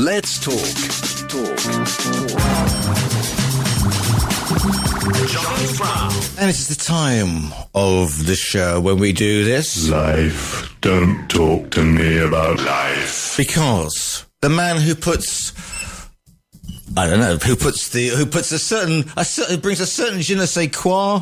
Let's talk. Giles Brown. And this is the time of the show when we do this. Life. Don't talk to me about life. Because the man who puts... who brings a certain je ne sais quoi,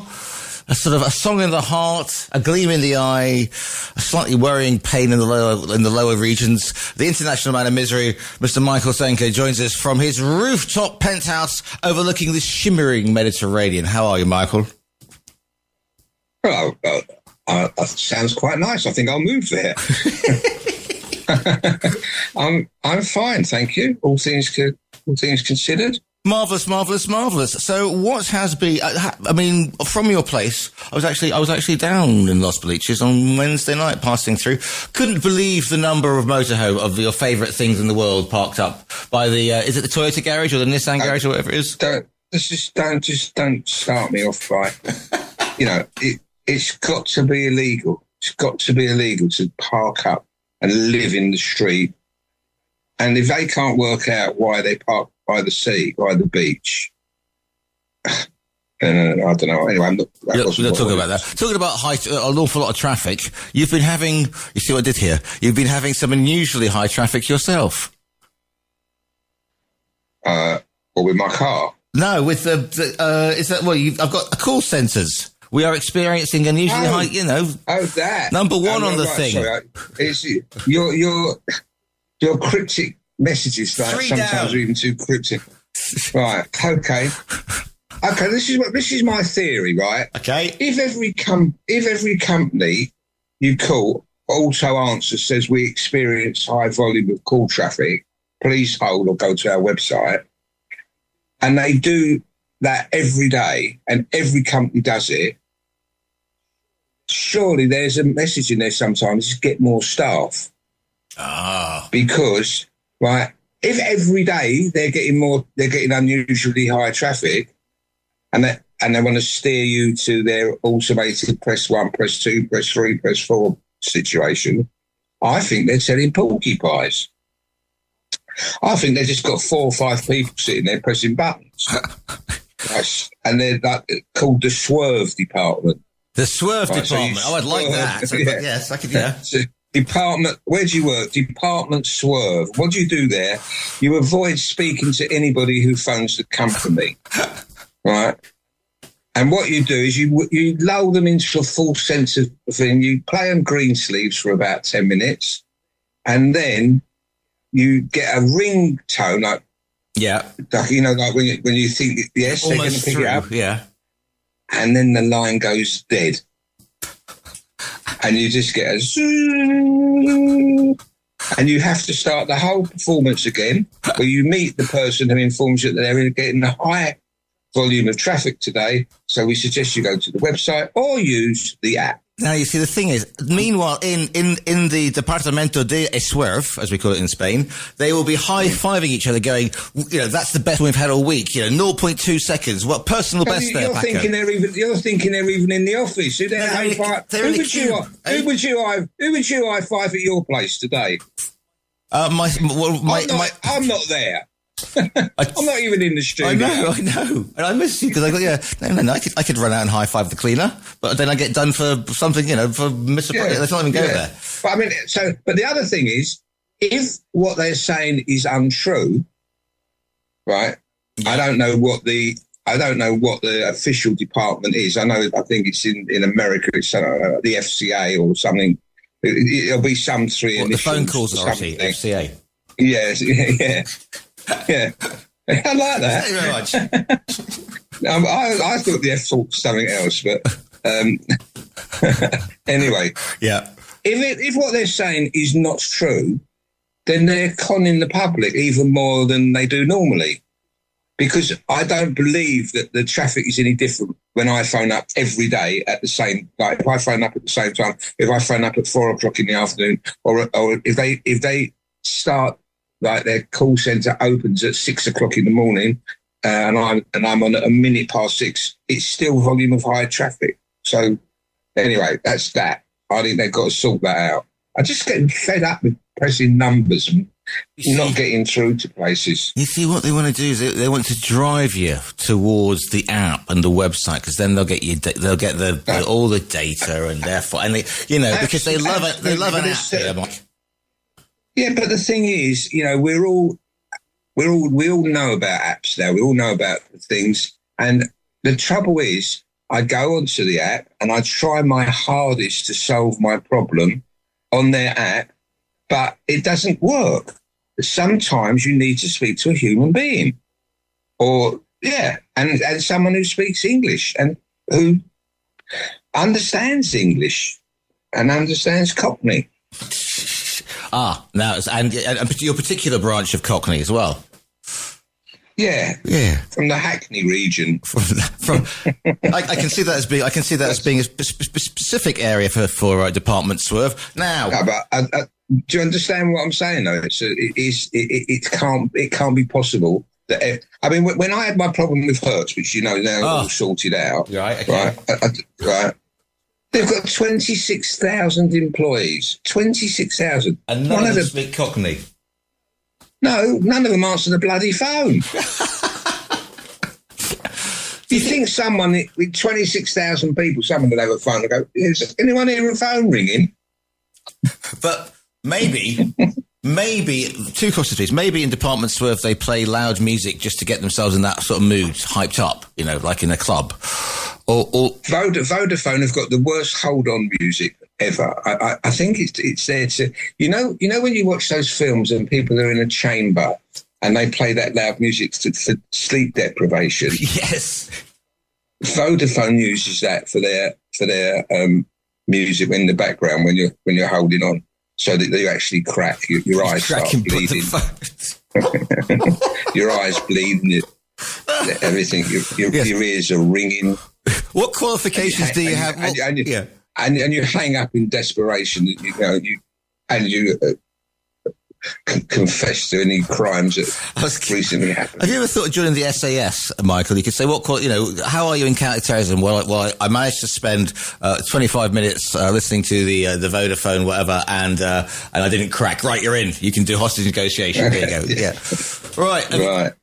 a sort of a song in the heart, a gleam in the eye, a slightly worrying pain in the lower regions. The international man of misery, Mr. Michael Senker, joins us from his rooftop penthouse overlooking the shimmering Mediterranean. How are you, Michael? Well, that sounds quite nice. I think I'll move there. I'm fine, thank you. All things considered. Marvellous. So what has been, I mean, from your place, I was actually down in Los Boliches on Wednesday night passing through. Couldn't believe the number of motorhome of your favourite things in the world parked up by the, is it the Toyota garage or the Nissan garage or whatever it is? Don't start me off by, it's got to be illegal. It's got to be illegal to park up and live in the street. And if they can't work out why they park by the sea, by the beach, I don't know. Anyway, we're not talking about that. Talking about an awful lot of traffic, you see what I did here? You've been having some unusually high traffic yourself. Or with my car? No, with I've got call centres. We are experiencing unusually high, that. Number one on the thing. Sorry, it's your cryptic messages, like sometimes are even too cryptic. Right, okay. This is my theory, right? Okay. If every company you call also answers says we experience high volume of call traffic, please hold or go to our website, and they do that every day, and every company does it, surely there's a message in there sometimes, just get more staff. Because, right, if every day they're getting unusually high traffic, and they want to steer you to their automated press 1, press 2, press 3, press 4 situation, I think they're selling porcupines. I think they've just got 4 or 5 people sitting there pressing buttons. And they're called the Swerve Department. The Swerve Department. So I'd like that. So, yeah. Yes, I could, yeah. So, Department, where do you work? Department Swerve. What do you do there? You avoid speaking to anybody who phones the company, right? And what you do is you lull them into a false sense of thing. You play them green sleeves for about 10 minutes, and then you get a ringtone, like when you think yes, they're going to pick it up, yeah, and then the line goes dead. And you just get a zoom, and you have to start the whole performance again, where you meet the person who informs you that they're getting a high volume of traffic today. So we suggest you go to the website or use the app. Now, you see, the thing is, meanwhile, in the Departamento de Swerve, as we call it in Spain, they will be high-fiving each other going, that's the best we've had all week, 0.2 seconds. What personal best there, Paco? You're thinking they're even in the office. Who would you high-five at your place today? I'm not there. I'm not even in the studio. I know. And I miss you because I could run out and high five the cleaner, but then I get done for something, for misappropriate. Let's not even go there. But the other thing is, if what they're saying is untrue, right? Yeah. I don't know what the official department is. I think it's in America. It's the FCA or something. It'll be some three initials. The phone calls are FCA. Yes. Yeah. Yeah, I like that. Thank you very much. I thought the F thought was something else, but anyway. Yeah. If what they're saying is not true, then they're conning the public even more than they do normally. Because I don't believe that the traffic is any different when I phone up every day at the same, like if I phone up at the same time, if I phone up at 4:00 in the afternoon, or if they start. Like their call centre opens at 6:00 in the morning, and I'm on at 6:01. It's still volume of high traffic. So anyway, that's that. I think they've got to sort that out. I just get fed up with pressing numbers and not getting through to places. You see, what they want to do is they want to drive you towards the app and the website, because then they'll get all the data, and therefore, and because they love it. They love an app. Mike. Yeah, but the thing is, we all know about apps now. We all know about things, and the trouble is, I go onto the app and I try my hardest to solve my problem on their app, but it doesn't work. Sometimes you need to speak to a human being, and someone who speaks English and who understands English and understands Cockney. Now, and your particular branch of Cockney as well. Yeah. From the Hackney region. I can see that as being. I can see that as being a specific area for Department Swerve. Now, but do you understand what I'm saying? Though it can't be possible that. When I had my problem with Hertz, which now all sorted out. Right. Okay. Right. They've got 26,000 employees. 26,000. And none of them speak Cockney. No, none of them answer the bloody phone. You think someone with 26,000 people, someone would have a phone and go, is anyone here a phone ringing? But maybe, two questions, please. Maybe in Department Swerve they play loud music just to get themselves in that sort of mood, hyped up, like in a club. Or Vodafone have got the worst hold-on music ever. I think it's there to, when you watch those films and people are in a chamber and they play that loud music for sleep deprivation. Yes. Vodafone uses that for their music in the background when you're holding on, so that you actually crack. Your eyes start bleeding. Your eyes bleeding. Everything. Your ears are ringing. What qualifications do you have? And you hang up in desperation. You confess to any crimes that recently happened. Have you ever thought during the SAS, Michael, you could say, how are you in counter-terrorism? Well, I managed to spend 25 minutes listening to the Vodafone, whatever, and I didn't crack. Right, you're in. You can do hostage negotiation. There you go. Yeah. Right.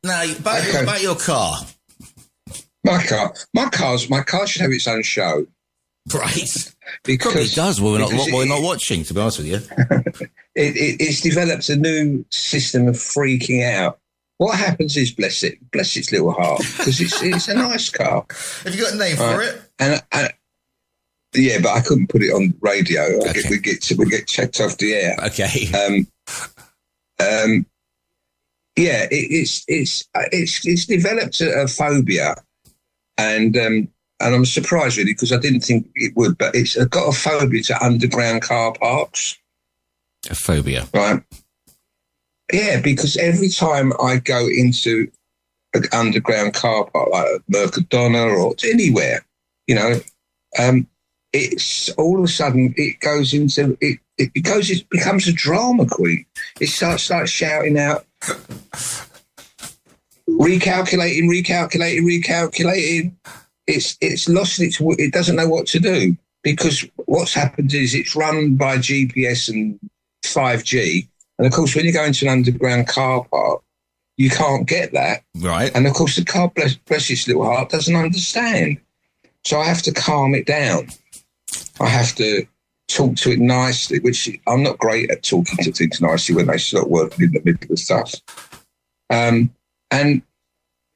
Now, about your car. My car should have its own show. Right. Because probably does. We're not watching, to be honest with you. It's developed a new system of freaking out. What happens is, bless its little heart, because it's a nice car. Have you got a name for it? And yeah, but I couldn't put it on radio. Okay. We get checked off the air. Okay. Yeah, it's developed a phobia, and I'm surprised really, because I didn't think it would, but it's got a phobia to underground car parks. A phobia, right? Yeah, because every time I go into an underground car park, like Mercadona or anywhere, it's all of a sudden it goes into it. It becomes a drama queen. It starts shouting out, recalculating. It's lost it doesn't know what to do, because what's happened is it's run by GPS and 5G. And of course, when you go into an underground car park, you can't get that. Right. And of course, the car, bless its little heart, doesn't understand. So I have to calm it down. I have to talk to it nicely, which I'm not great at talking to things nicely when they start working in the middle of stuff. And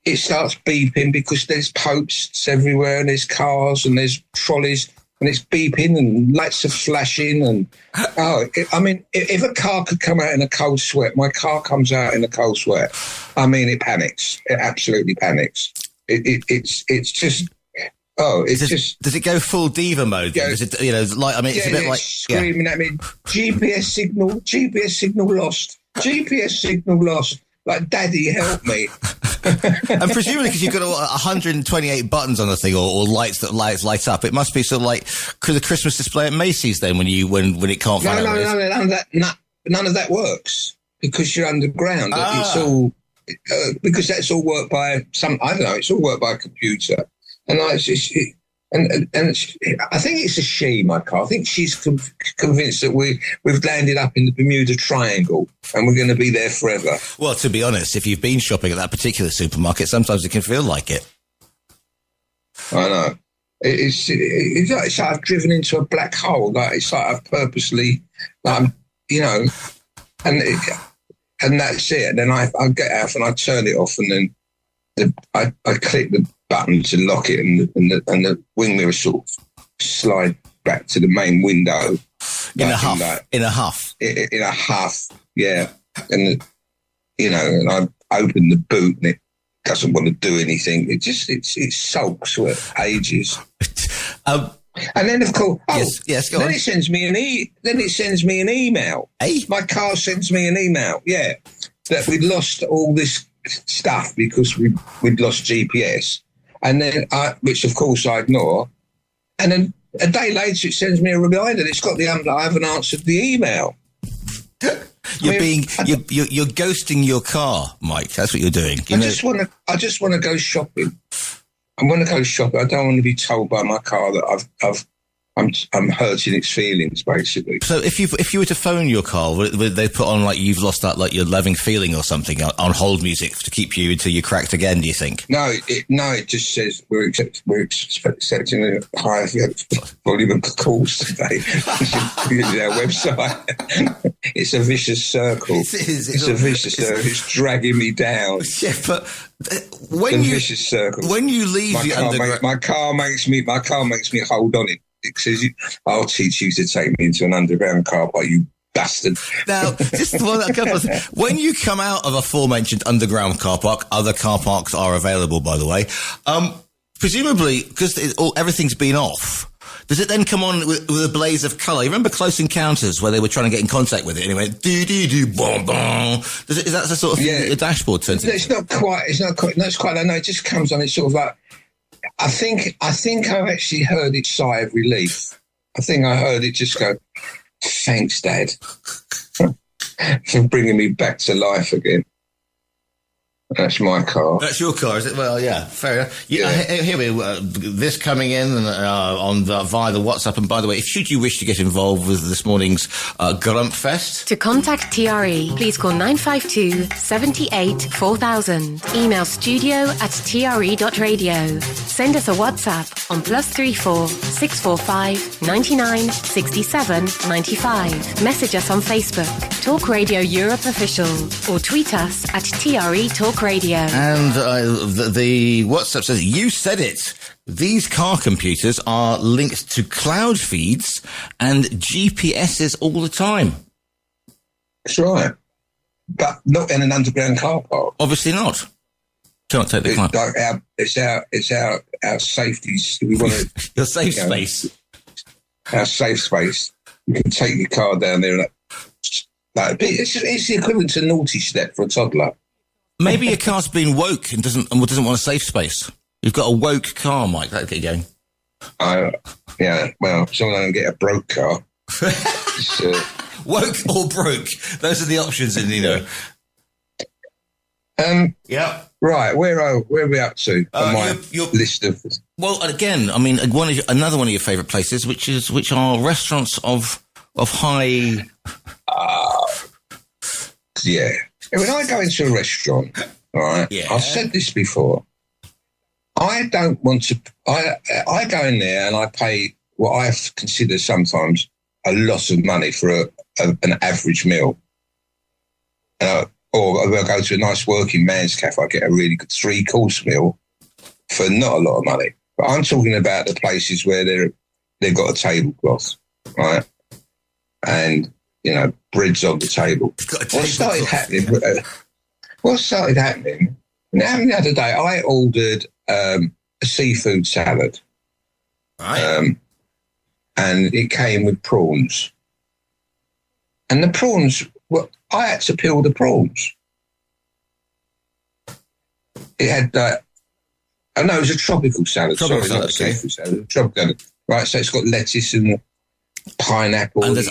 it starts beeping because there's posts everywhere and there's cars and there's trolleys and it's beeping and lights are flashing. And, if a car could come out in a cold sweat, my car comes out in a cold sweat. It panics. It absolutely panics. It's just... Does it go full diva mode? Yeah, it's a bit like screaming at me. GPS signal lost. GPS signal lost. Like, Daddy, help me. And presumably, because you've got 128 buttons on the thing, or lights that light up, it must be sort of like the Christmas display at Macy's. Then when it can't find out. None of that works because you're underground. It's all because that's all worked by some. I don't know. It's all worked by a computer. And And I think it's a she, my car. I think she's convinced that we've landed up in the Bermuda Triangle and we're going to be there forever. Well, to be honest, if you've been shopping at that particular supermarket, sometimes it can feel like it. I know. It's like I've driven into a black hole. Like it's like I've purposely, and that's it. And then I get out and I turn it off, and then I click the button to lock it, and the wing mirror sort of slide back to the main window in a huff. Yeah. And and I open the boot, and it doesn't want to do anything. It sulks for ages. And then, of course, yes, go on. Then it sends me an email. Hey? My car sends me an email. Yeah, that we'd lost all this stuff because we'd lost GPS, and then which of course I ignore. And then a day later, it sends me a reminder. It's got I haven't answered the email. You're ghosting your car, Mike. That's what you're doing. I just want to go shopping. I want to go shopping. I don't want to be told by my car that I'm hurting its feelings, basically. So if you were to phone your car, would they put on like you've lost that, like your loving feeling or something on hold music to keep you until you cracked again? Do you think? No, it just says we're accepting a higher volume of calls today. It's our website. It's a vicious circle. It's a vicious circle. It's dragging me down. Yeah, but vicious circle. When you leave the underground, my car makes me hold on it. It says, I'll teach you to take me into an underground car park, you bastard. Now, just a couple of things. When you come out of aforementioned underground car park, other car parks are available, by the way, presumably, because everything's been off, does it then come on with a blaze of colour? You remember Close Encounters, where they were trying to get in contact with it, and it went, do-do-do, bom-bom. Is that the sort of thing that the dashboard turns into? It's not quite, I know, it just comes on, it's sort of like, I think I've actually heard it sigh of relief. I think I heard it just go, thanks, Dad, for bringing me back to life again. That's my car. That's your car, is it? Well, yeah, fair enough. Here we this coming in via the WhatsApp. And by the way, should you wish to get involved with this morning's Grump Fest? To contact TRE, please call 952 78 4000. Email studio@tre.radio. Send us a WhatsApp on +34 645 99 67 95. Message us on Facebook, Talk Radio Europe Official, or tweet us at TRE Talk Radio. And the WhatsApp says, you said it. These car computers are linked to cloud feeds and GPSs all the time. That's right. But not in an underground car park. Obviously not. Do not take the cloud. It's our safety. We want to, your safe space. Our safe space. You can take your car down there. It's the equivalent to naughty step for a toddler. Maybe your car's been woke and doesn't want a safe space. You've got a woke car, Mike. That'll get you going. Yeah. Well, someone don't get a broke car. Woke or broke. Those are the options, Yeah. Right. Where are we up to on my list of? Well, again, I mean, another one of your favourite places, which are restaurants of high. Yeah. When I go into a restaurant, all right, I've said this before, I don't want to, I go in there and I pay what I consider sometimes a lot of money for an average meal. Or I'll go to a nice working man's cafe, I get a really good 3-course meal for not a lot of money. But I'm talking about the places where they've got a tablecloth, right? And, bread's on the table. What started happening? Now, the other day, I ordered a seafood salad. Right. And it came with prawns. And the prawns, I had to peel the prawns. It had, it was a tropical salad. Not a seafood salad. Tropical. Right, so it's got lettuce and pineapple. And there's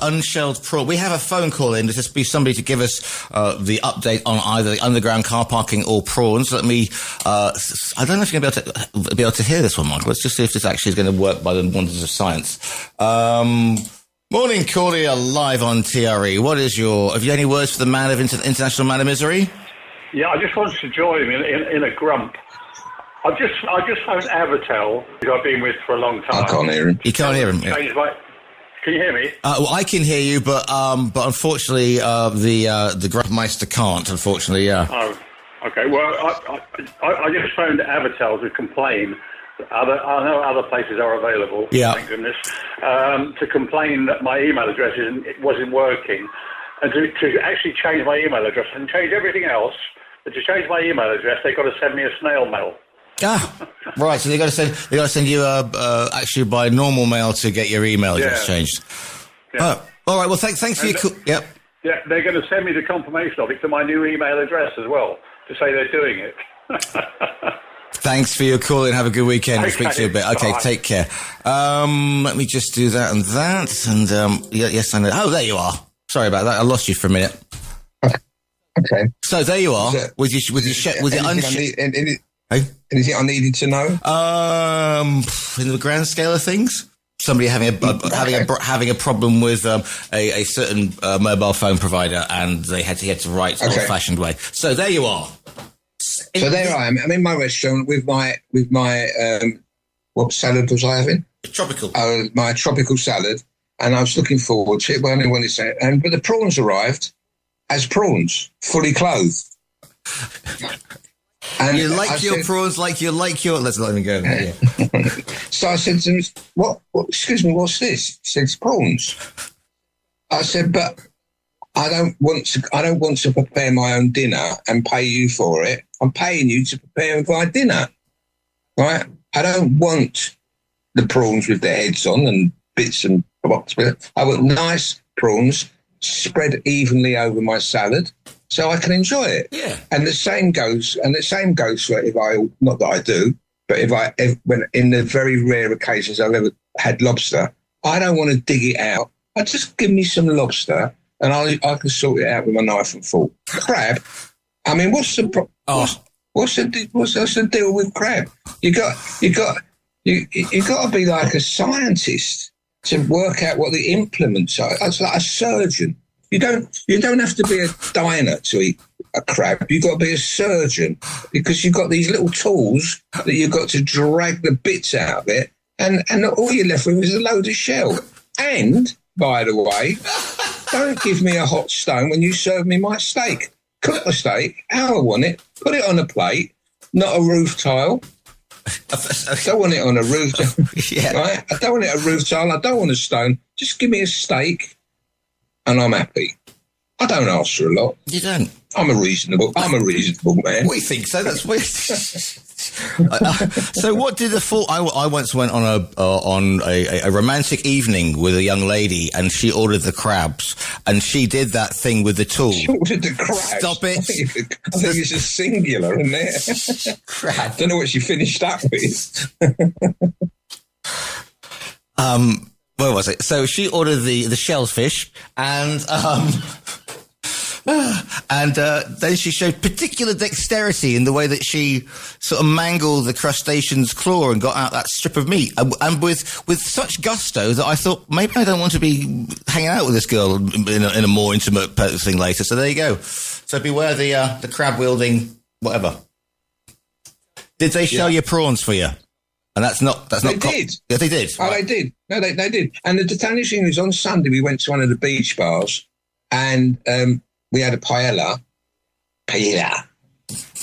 unshelled prawn. We have a phone call in. There's just be somebody to give us the update on either the underground car parking or prawns. Let me. I don't know if you're going to be able to hear this one, Michael. Let's just see if this actually is going to work by the wonders of science. Morning, Corley, live on TRE. What is have you any words for the man of International Man of Misery? Yeah, I just wanted to join him in a grump. I just phoned Avatel, who I've been with for a long time. I can't hear him. You can't hear him. Yeah. Can you hear me? Well, I can hear you, but unfortunately, the Grumpmeister can't. Unfortunately, yeah. Oh, okay. Well, I just phoned Avatel to complain. I know other places are available. Yeah. Thank goodness. To complain that my email address wasn't working, and to actually change my email address and change everything else. But to change my email address, they've got to send me a snail mail. Ah, right. So they got to send you actually by normal mail to get your email address changed. Yeah. Oh, all right. Well, thanks for your call. Yep. Yeah, they're going to send me the confirmation of it to my new email address as well to say they're doing it. Thanks for your call and have a good weekend. Okay. We'll speak to you a bit. Okay, take care. Let me just do that and that. And yes, I know. Oh, there you are. Sorry about that. I lost you for a minute. Okay. So there you are with Anything I needed to know? In the grand scale of things, somebody having a problem with a certain mobile phone provider, and he had to write old-fashioned way. So there you are. So there I am. I'm in my restaurant with my what salad was I having? Tropical. My tropical salad, and I was looking forward to it. But I only wanted to say, but the prawns arrived as prawns, fully clothed. And you like your prawns like you like your... Let's not even go there. Yeah. So I said to him, what, excuse me, what's this? He said, it's prawns. I said, but I don't want to prepare my own dinner and pay you for it. I'm paying you to prepare my dinner, right? I don't want the prawns with their heads on and bits and bobs. I want nice prawns spread evenly over my salad, so I can enjoy it. Yeah. And the same goes for if I, not that I do, but when in the very rare occasions I've ever had lobster, I don't want to dig it out. I just give me some lobster and I can sort it out with my knife and fork. Crab, I mean, what's the deal with crab? You got to be like a scientist to work out what the implements are. It's like a surgeon. You don't have to be a diner to eat a crab. You've got to be a surgeon because you've got these little tools that you've got to drag the bits out of it, and all you're left with is a load of shell. And, by the way, don't give me a hot stone when you serve me my steak. Cook the steak how I want it, put it on a plate, not a roof tile. I don't want it on a roof tile. Yeah. Right? I don't want it a roof tile. I don't want a stone. Just give me a steak and I'm happy. I don't ask for a lot. You don't. I'm a reasonable man. We think so. That's weird. So what did the full... I once went on a romantic evening with a young lady, and she ordered the crabs, and she did that thing with the tool. She ordered the crabs? Stop it. I think it's a singular in there. Crab. Don't know what she finished up with. Where was it? So she ordered the shellfish, and then she showed particular dexterity in the way that she sort of mangled the crustacean's claw and got out that strip of meat, and with such gusto that I thought, maybe I don't want to be hanging out with this girl in a more intimate thing later. So there you go. So beware the crab-wielding whatever. Did they shell your prawns for you? And that's not... They did. Yeah, they did. Oh, right. they did. No, they did. And the Danish thing was on Sunday, we went to one of the beach bars and we had a paella.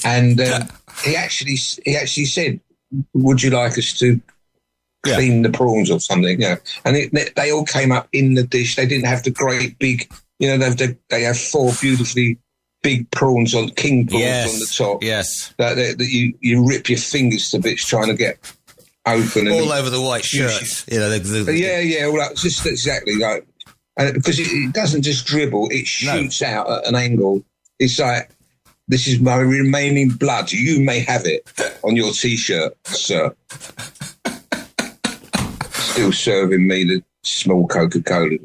And he actually said, would you like us to clean the prawns or something? Yeah. And they all came up in the dish. They didn't have the great big, they have 4 beautifully big prawns king prawns on the top. Yes. That you rip your fingers to bits trying to get open. All over the white shirt. Yeah. All that, just exactly like, because it doesn't just dribble, it shoots out at an angle. It's like, this is my remaining blood. You may have it on your T-shirt, sir. Still serving me small Coca-Cola.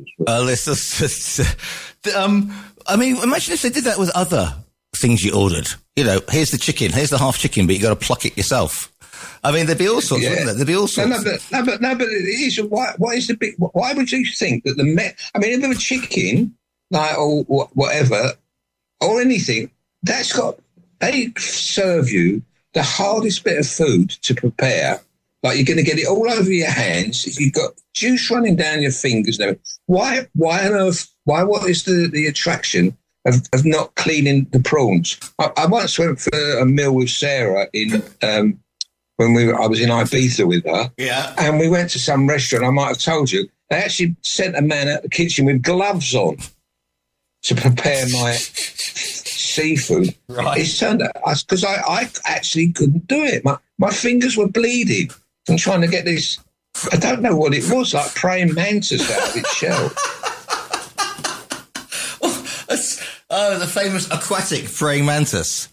I mean, imagine if they did that with other things you ordered. You know, here's the chicken, here's the half chicken, but you got to pluck it yourself. I mean, there'd be all sorts, wouldn't there? There'd be all sorts. No, but it is. What is the big? Why would you think that I mean, if it were chicken, like or whatever, or anything, they serve you the hardest bit of food to prepare. Like you're going to get it all over your hands. If you've got juice running down your fingers, and everything. Why on earth? What is the attraction of not cleaning the prawns? I once went for a meal with Sarah in. When I was in Ibiza with her, and we went to some restaurant, I might have told you, they actually sent a man out the kitchen with gloves on to prepare my seafood. Right. It turned out, because I actually couldn't do it. My fingers were bleeding from trying to get this, I don't know what it was, like praying mantis out of its shell. The famous aquatic praying mantis.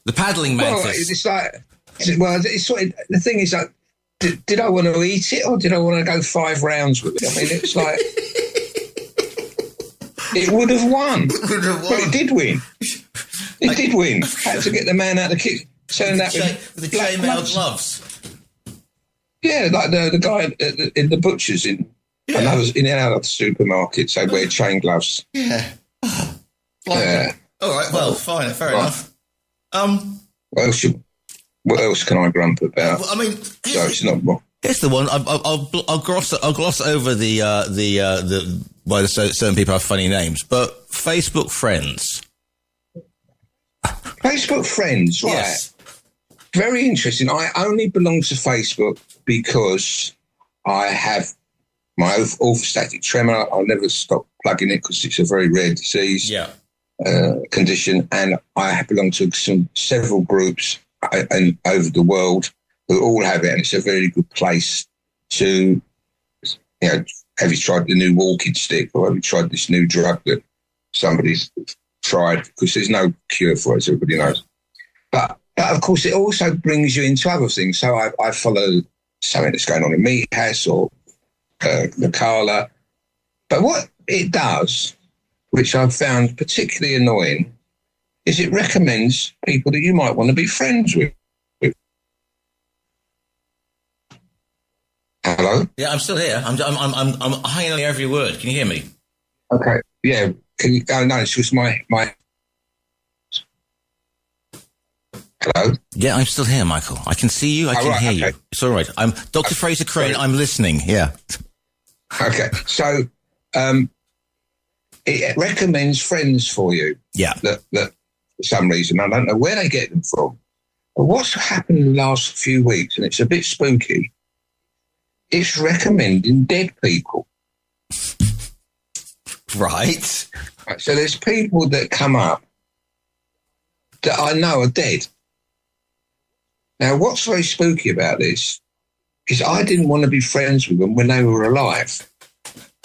The paddling mantis. Well, it's like... Well, it's sort of, the thing is, like, did I want to eat it or did I want to go 5 rounds with it? I mean, it's like it would have won. Well, it did win. It did win. Had to get the man out of the kitchen. Turned out with the chainmail gloves. Yeah, like the guy in the butchers in another supermarket. So wear chain gloves. Yeah. All right. Well, fine. Fair enough. What else can I grump about? Well, I mean, so it's not wrong. Here's the one. I'll gloss over the why certain people have funny names, but Facebook friends. Facebook friends, right? Yes. Very interesting. I only belong to Facebook because I have my orthostatic tremor. I'll never stop plugging it because it's a very rare disease condition, and I belong to several groups and over the world who all have it, and it's a very good place to, have you tried the new walking stick, or have you tried this new drug that somebody's tried? Because there's no cure for it, as everybody knows. But of course, it also brings you into other things. So I follow something that's going on in Meat House or the Carla. But what it does, which I've found particularly annoying, is it recommends people that you might want to be friends with. Hello? Yeah, I'm still here. I'm hanging on every word. Can you hear me? Okay. Yeah. Can you? Oh no, it's just my. Hello. Yeah, I'm still here, Michael. I can see you. I can hear you. It's all right. I'm Dr. Fraser Crane. I'm listening. Yeah. Okay. So, it recommends friends for you. Yeah. That for some reason, I don't know where they get them from. But what's happened in the last few weeks, and it's a bit spooky, it's recommending dead people. Right. So there's people that come up that I know are dead. Now, what's very spooky about this is I didn't want to be friends with them when they were alive.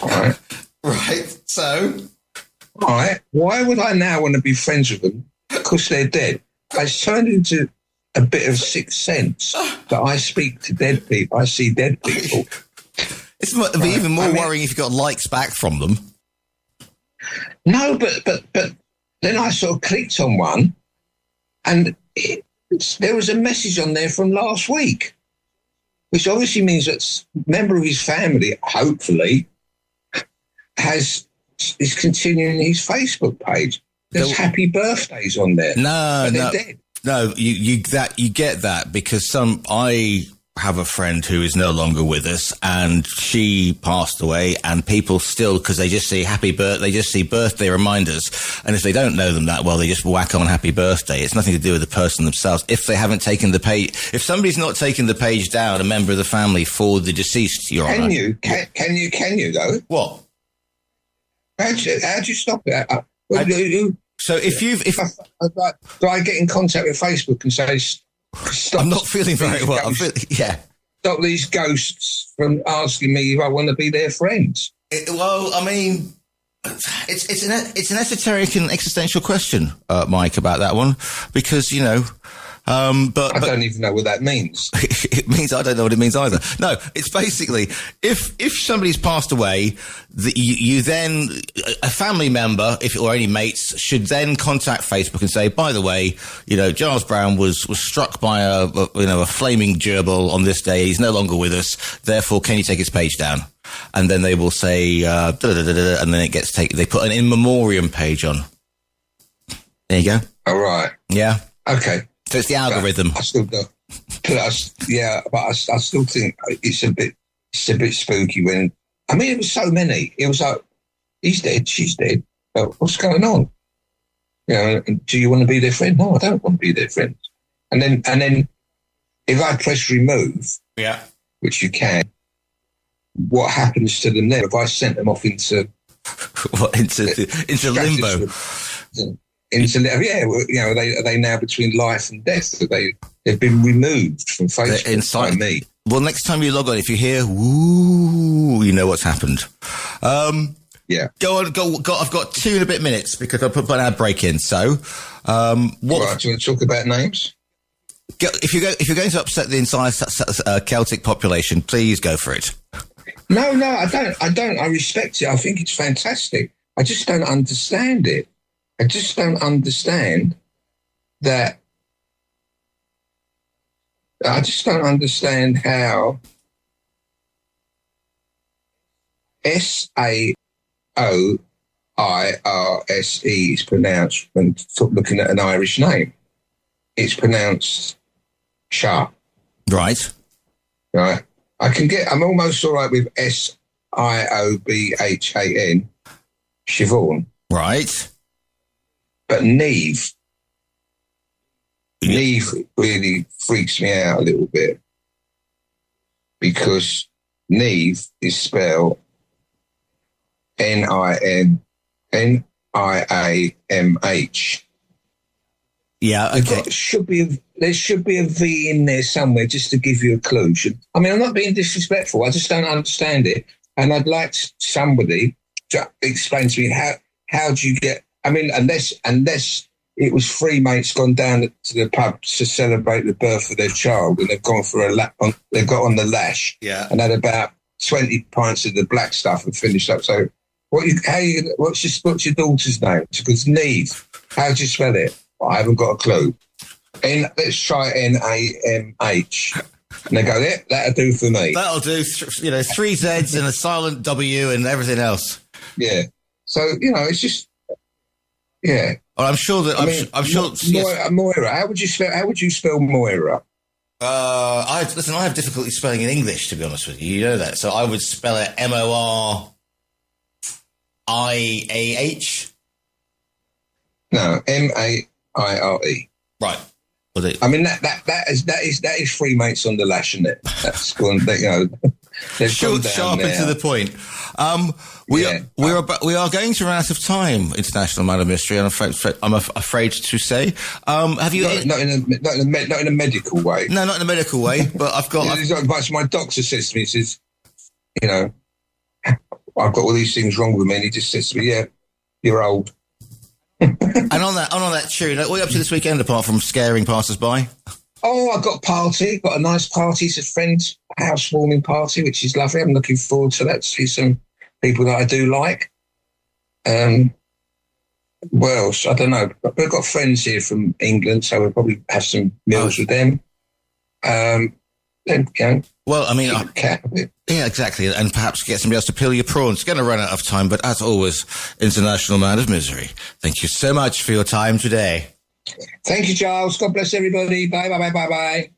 Right? Right. So? Right. Why would I now want to be friends with them? Because they're dead. It's turned into a bit of sixth sense that I speak to dead people. I see dead people. It's even more worrying if you got likes back from them. No, but then I sort of clicked on one, and there was a message on there from last week, which obviously means that a member of his family, hopefully, is continuing his Facebook page. There's happy birthdays on there. No, dead. No, you get that because I have a friend who is no longer with us, and she passed away, and people still, because they just see they just see birthday reminders, and if they don't know them that well, they just whack on happy birthday. It's nothing to do with the person themselves. If they haven't taken the page, if somebody's not taken the page down, a member of the family for the deceased, Your Honour. Can you though? What? How do you stop that? So do I get in contact with Facebook and say, stop? I'm not feeling very well. Stop these ghosts from asking me if I want to be their friends. It's an esoteric and existential question, Mike, about that one, because But I don't even know what that means. It means I don't know what it means either. No, it's basically if somebody's passed away, you then a family member, or any mates, should then contact Facebook and say, by the way, Giles Brown was struck by a flaming gerbil on this day. He's no longer with us. Therefore, can you take his page down? And then they will say, and then it gets taken. They put an in memoriam page on. There you go. All right. Yeah. Okay. So it's the algorithm. I still don't. But I still think it's a bit spooky when. I mean, it was so many. It was like, he's dead, she's dead. What's going on? Do you want to be their friend? No, I don't want to be their friend. And then, if I press remove, which you can, what happens to them there? If I sent them off into limbo? Are they now between life and death? They've been removed from Facebook inside me. Well, next time you log on, if you hear "woo," you know what's happened. Yeah. Go on. I've got 2 and a bit minutes because I put an ad break in. So, right, do you want to talk about names? If you're going to upset the entire Celtic population, please go for it. No, I don't. I respect it. I think it's fantastic. I just don't understand it. I just don't understand that. I just don't understand how SAOIRSE is pronounced when looking at an Irish name. It's pronounced Sharp. Right. I'm almost all right with SIOBHAN, Siobhan. Right. But Neve really freaks me out a little bit because Neve is spelled NIAMH. Yeah, okay. There should be a V in there somewhere just to give you a clue. I'm not being disrespectful. I just don't understand it, and I'd like somebody to explain to me how do you get. I mean, unless it was 3 mates gone down to the pub to celebrate the birth of their child, and they've gone for they've got on the lash, and had about 20 pints of the black stuff and finished up. So, what's your daughter's name? Because Neve. How do you spell it? I haven't got a clue. Let's try NAMH. And they go, that'll do for me. That'll do. 3 Z's and a silent W and everything else. Yeah. So it's just. Yeah. Well, I'm sure that I'm sure. Moira. How would you spell Moira? I have difficulty spelling in English, to be honest with you. You know that. So I would spell it MORIAH. No, MAIRE. Right. Well, I mean that is 3 mates on the lash, isn't it? That's gone. They've gone down sharp now. and to the point. We are going to run out of time. International Man of Mystery. I'm afraid to say. Have you not in a medical way? No, not in a medical way. But I've got. But my doctor says to me, he says, I've got all these things wrong with me, and he just says to me, "Yeah, you're old." And on that tune, what are you up to this weekend apart from scaring passers-by? Oh, I've got a nice party. It's a friend's housewarming party, which is lovely. I'm looking forward to that, to see some people that I do like. What else? I don't know. We've got friends here from England, so we'll probably have some meals with them. Well, I mean, yeah, exactly, and perhaps get somebody else to peel your prawns. It's going to run out of time, but as always, International Man of Misery, thank you so much for your time today. Thank you, Giles. God bless everybody. Bye, bye, bye, bye, bye.